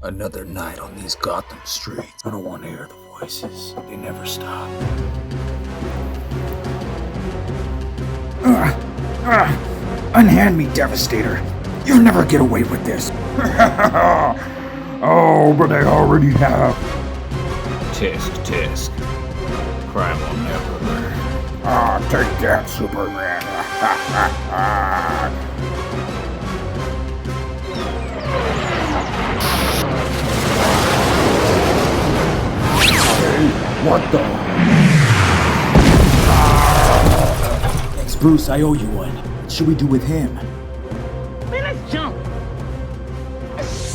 Another night on these Gotham streets. I don't want to hear the voices. They never stop. Unhand me, Devastator. You'll never get away with this. Oh, but I already have. Tisk. Crime will never learn. Take that, Superman. Hey, what the? Thanks, Bruce. I owe you one. What should we do with him? Man, let's jump.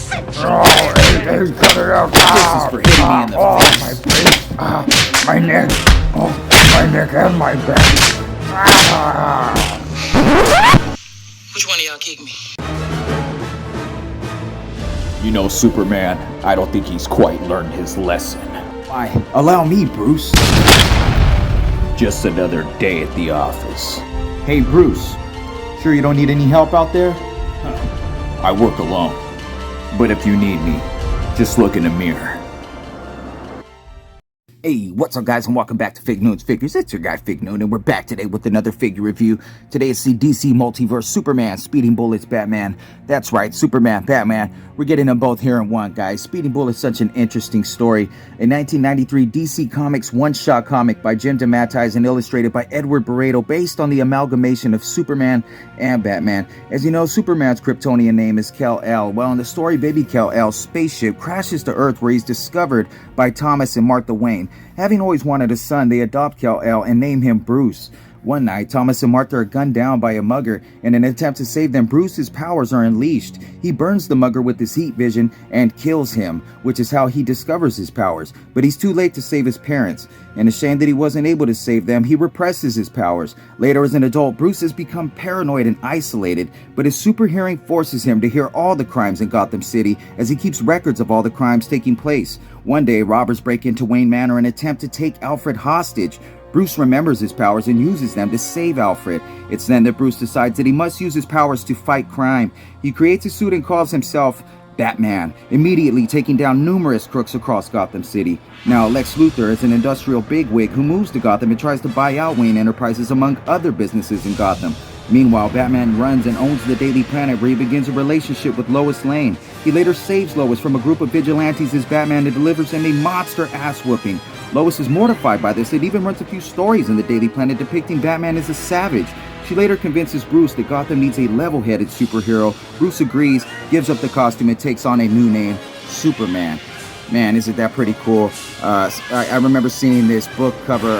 Hey, cut it out. This is for hitting me in the face. My face. My neck. My neck and my back. Which one of y'all kicked me? You know, Superman, I don't think he's quite learned his lesson. Why? Allow me, Bruce. Just another day at the office. Hey, Bruce. Sure you don't need any help out there? I work alone. But if you need me, just look in the mirror. Hey, what's up, guys, and welcome back to Fig Noon's Figures. It's your guy, Fig Noon, and we're back today with another figure review. Today it's the DC Multiverse Superman, Speeding Bullets, Batman. That's right, Superman, Batman. We're getting them both here in one, guys. Speeding Bullets, such an interesting story. A 1993 DC Comics one-shot comic by Jim DeMatteis and illustrated by Edward Barreto, based on the amalgamation of Superman and Batman. As you know, Superman's Kryptonian name is Kal-El. Well, in the story, baby Kal-El's spaceship crashes to Earth, where he's discovered by Thomas and Martha Wayne. Having always wanted a son, they adopt Kal-El and name him Bruce. One night, Thomas and Martha are gunned down by a mugger. In an attempt to save them, Bruce's powers are unleashed. He burns the mugger with his heat vision and kills him, which is how he discovers his powers. But he's too late to save his parents. And ashamed that he wasn't able to save them, he represses his powers. Later, as an adult, Bruce has become paranoid and isolated, but his super hearing forces him to hear all the crimes in Gotham City as he keeps records of all the crimes taking place. One day, robbers break into Wayne Manor and attempt to take Alfred hostage. Bruce remembers his powers and uses them to save Alfred. It's then that Bruce decides that he must use his powers to fight crime. He creates a suit and calls himself Batman, immediately taking down numerous crooks across Gotham City. Now, Lex Luthor is an industrial bigwig who moves to Gotham and tries to buy out Wayne Enterprises, among other businesses in Gotham. Meanwhile, Batman runs and owns the Daily Planet, where he begins a relationship with Lois Lane. He later saves Lois from a group of vigilantes as Batman and delivers him a monster ass-whooping. Lois is mortified by this and even runs a few stories in the Daily Planet depicting Batman as a savage. She later convinces Bruce that Gotham needs a level-headed superhero. Bruce agrees, gives up the costume, and takes on a new name, Superman. Man, isn't that pretty cool? I remember seeing this book cover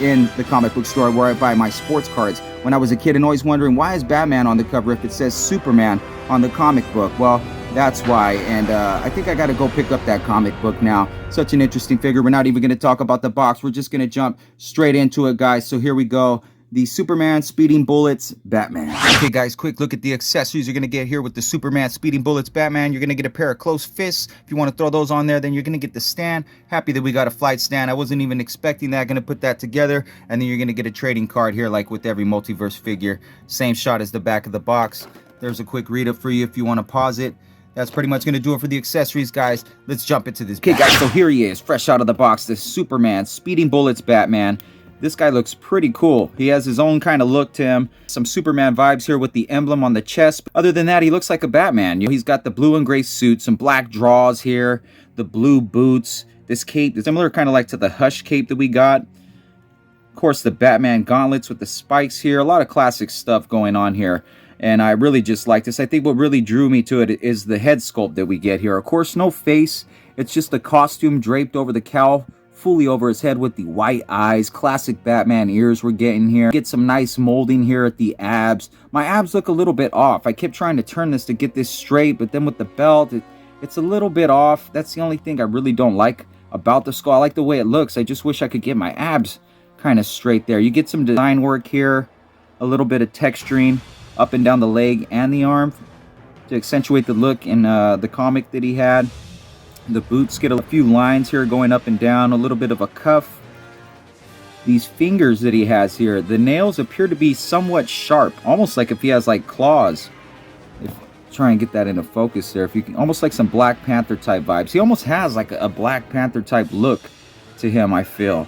in the comic book store where I buy my sports cards when I was a kid, and always wondering, why is Batman on the cover if it says Superman on the comic book? Well, that's why, and I think I gotta go pick up that comic book now. Such an interesting figure. We're not even gonna talk about the box. We're just gonna jump straight into it, guys. So here we go. The Superman Speeding Bullets Batman. Okay, guys, quick look at the accessories you're going to get here with the Superman Speeding Bullets Batman. You're going to get a pair of close fists. If you want to throw those on there, then you're going to get the stand. Happy that we got a flight stand. I wasn't even expecting that. Going to put that together. And then you're going to get a trading card here, like with every Multiverse figure. Same shot as the back of the box. There's a quick read up for you if you want to pause it. That's pretty much going to do it for the accessories, guys. Let's jump into this. Okay, guys, so here he is, fresh out of the box, the Superman Speeding Bullets Batman. This guy looks pretty cool. He has his own kind of look to him. Some Superman vibes here with the emblem on the chest. Other than that, he looks like a Batman. He's got the blue and gray suit, some black draws here, the blue boots. This cape is similar kind of like to the Hush cape that we got. Of course, the Batman gauntlets with the spikes here. A lot of classic stuff going on here. And I really just like this. I think what really drew me to it is the head sculpt that we get here. Of course, no face. It's just the costume draped over the cowl, fully over his head with the white eyes. Classic Batman ears we're getting here. Get some nice molding here at the abs. My abs look a little bit off. I kept trying to turn this to get this straight, but then with the belt, it's a little bit off. That's the only thing I really don't like about the skull. I like the way it looks. I just wish I could get my abs kind of straight there. You get some design work here, a little bit of texturing up and down the leg and the arm to accentuate the look in the comic that he had. The boots get a few lines here going up and down, a little bit of a cuff. These fingers that he has here, the nails appear to be somewhat sharp, almost like if he has like claws. Try and get that into focus there. If you can, almost like some Black Panther type vibes. He almost has like a Black Panther type look to him, I feel.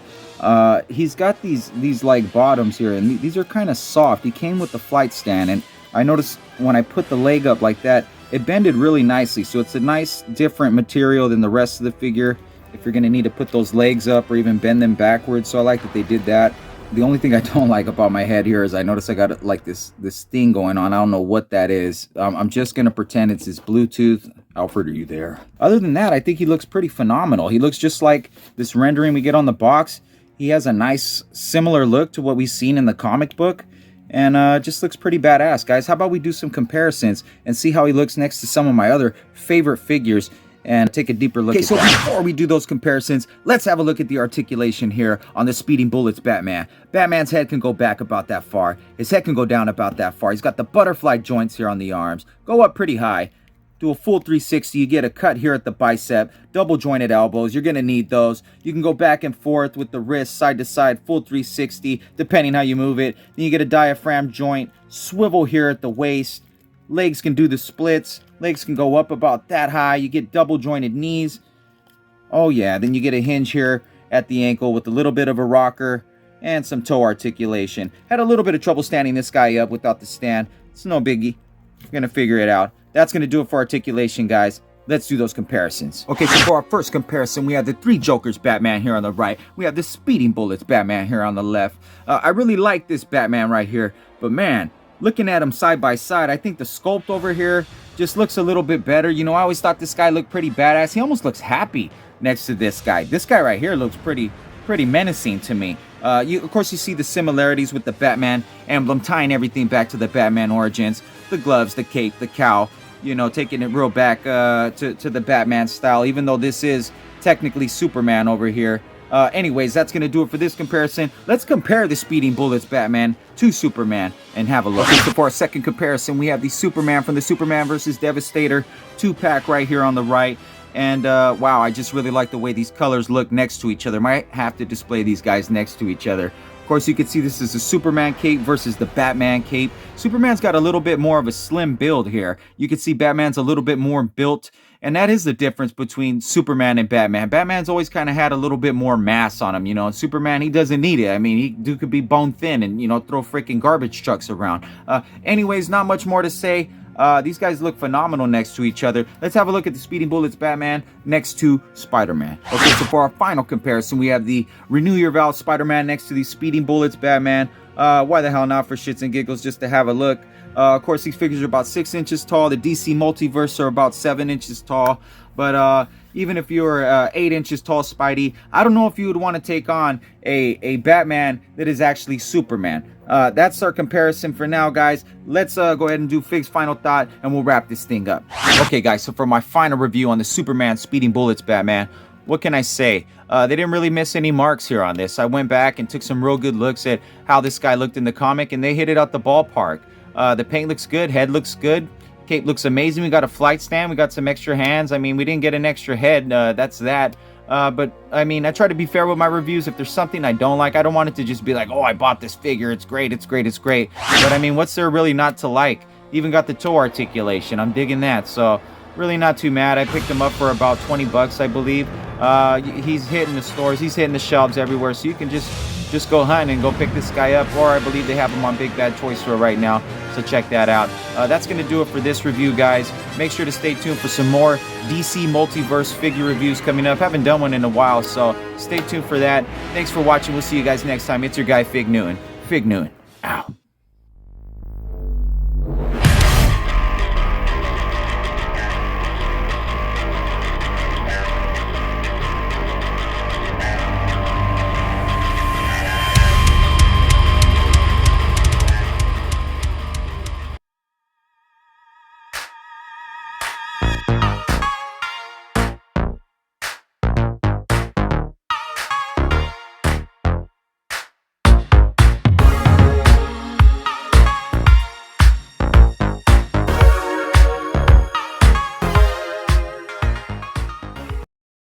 He's got these like bottoms here, and these are kind of soft. He came with the flight stand, and I noticed when I put the leg up like that, it bended really nicely. So it's a nice different material than the rest of the figure if you're going to need to put those legs up or even bend them backwards. So I like that they did that. The only thing I don't like about my head here is I notice I got like this thing going on. I don't know what that is. I'm just going to pretend it's his Bluetooth. Alfred, are you there? Other than that, I think he looks pretty phenomenal. He looks just like this rendering we get on the box. He has a nice similar look to what we've seen in the comic book. And just looks pretty badass, guys. How about we do some comparisons and see how he looks next to some of my other favorite figures and take a deeper look at that. So before we do those comparisons, let's have a look at the articulation here on the Speeding Bullets Batman. Batman's head can go back about that far. His head can go down about that far. He's got the butterfly joints here on the arms. Go up pretty high. Do a full 360. You get a cut here at the bicep. Double jointed elbows. You're going to need those. You can go back and forth with the wrist, side to side, full 360, depending how you move it. Then you get a diaphragm joint. Swivel here at the waist. Legs can do the splits. Legs can go up about that high. You get double jointed knees. Oh yeah, then you get a hinge here at the ankle with a little bit of a rocker and some toe articulation. Had a little bit of trouble standing this guy up without the stand. It's no biggie. You're going to figure it out. That's going to do it for articulation, guys. Let's do those comparisons. Okay, so for our first comparison, we have the Three Jokers Batman here on the right. We have the Speeding Bullets Batman here on the left. I really like this Batman right here, but man, looking at him side by side, I think the sculpt over here just looks a little bit better. You know, I always thought this guy looked pretty badass. He almost looks happy next to this guy. This guy right here looks pretty menacing to me. Of course, you see the similarities with the Batman emblem, tying everything back to the Batman origins. The gloves, the cape, the cowl, you know, taking it real back to the Batman style, even though this is technically Superman over here. Anyways, that's going to do it for this comparison. Let's compare the Speeding Bullets Batman to Superman and have a look. So for our second comparison, we have the Superman from the Superman vs. Devastator 2-pack right here on the right. And wow, I just really like the way these colors look next to each other. Might have to display these guys next to each other. Of course, you can see this is the Superman cape versus the Batman cape. Superman's got a little bit more of a slim build here. You can see Batman's a little bit more built, and that is the difference between Superman and Batman. Batman's always kind of had a little bit more mass on him, you know. And Superman, he doesn't need it. I mean, he could be bone thin and, you know, throw freaking garbage trucks around. Anyways, not much more to say. These guys look phenomenal next to each other. Let's have a look at the Speeding Bullets Batman next to Spider-Man. Okay, so for our final comparison, we have the Renew Your Vows Spider-Man next to the Speeding Bullets Batman. Why the hell not, for shits and giggles, just to have a look. Of course, these figures are about 6 inches tall. The DC Multiverse are about 7 inches tall. But even if you're 8 inches tall, Spidey, I don't know if you would want to take on a Batman that is actually Superman. That's our comparison for now, guys. Let's go ahead and do Fig's final thought, and we'll wrap this thing up. Okay, guys, so for my final review on the Superman Speeding Bullets Batman, what can I say? They didn't really miss any marks here on this. I went back and took some real good looks at how this guy looked in the comic, and they hit it out the ballpark. The paint looks good, head looks good. Cape looks amazing. We got a flight stand. We got some extra hands. I mean, we didn't get an extra head. That's that. But, I mean, I try to be fair with my reviews. If there's something I don't like, I don't want it to just be like, oh, I bought this figure. It's great. It's great. It's great. But, I mean, what's there really not to like? Even got the toe articulation. I'm digging that. So, really not too mad. I picked him up for about 20 bucks, I believe. He's hitting the stores. He's hitting the shelves everywhere. So, you can just go hunting and go pick this guy up. Or I believe they have him on Big Bad Toy Store right now. So check that out. That's going to do it for this review, guys. Make sure to stay tuned for some more DC Multiverse figure reviews coming up. Haven't done one in a while, so stay tuned for that. Thanks for watching. We'll see you guys next time. It's your guy, Fig Newton. Fig Newton, out.